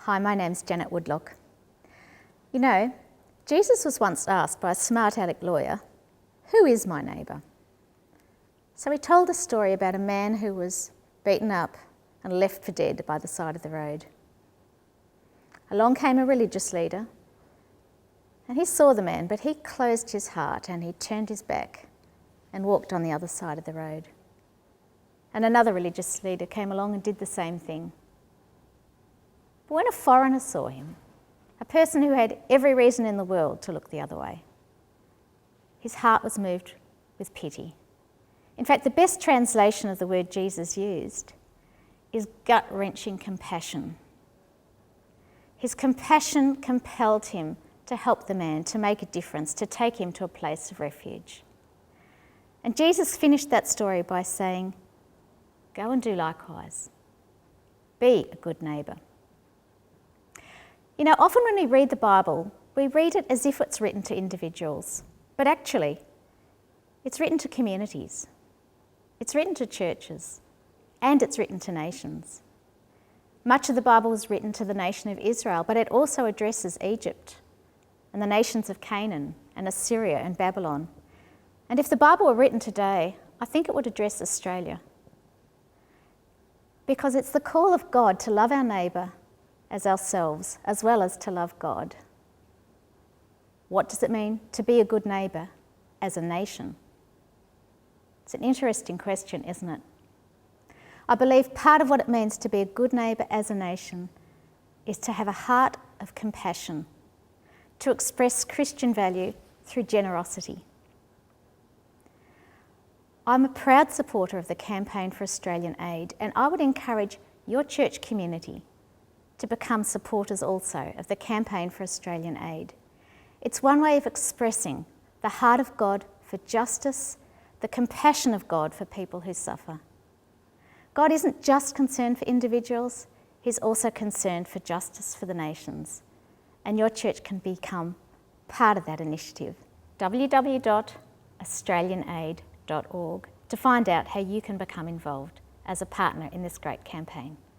Hi, my name's Janet Woodlock. You know, Jesus was once asked by a smart aleck lawyer, "Who is my neighbour?" So he told a story about a man who was beaten up and left for dead by the side of the road. Along came a religious leader, and he saw the man, but he closed his heart and he turned his back and walked on the other side of the road. And another religious leader came along and did the same thing. But when a foreigner saw him, a person who had every reason in the world to look the other way, his heart was moved with pity. In fact, the best translation of the word Jesus used is gut-wrenching compassion. His compassion compelled him to help the man, to make a difference, to take him to a place of refuge. And Jesus finished that story by saying, "Go and do likewise. Be a good neighbour." You know, often when we read the Bible, we read it as if it's written to individuals, but actually, it's written to communities, it's written to churches, and it's written to nations. Much of the Bible was written to the nation of Israel, but it also addresses Egypt and the nations of Canaan and Assyria and Babylon. And if the Bible were written today, I think it would address Australia. Because it's the call of God to love our neighbour as ourselves, as well as to love God. What does it mean to be a good neighbour as a nation? It's an interesting question, isn't it? I believe part of what it means to be a good neighbour as a nation is to have a heart of compassion, to express Christian value through generosity. I'm a proud supporter of the Campaign for Australian Aid, and I would encourage your church community to become supporters also of the Campaign for Australian Aid. It's one way of expressing the heart of God for justice, the compassion of God for people who suffer. God isn't just concerned for individuals, He's also concerned for justice for the nations. And your church can become part of that initiative. www.australianaid.org to find out how you can become involved as a partner in this great campaign.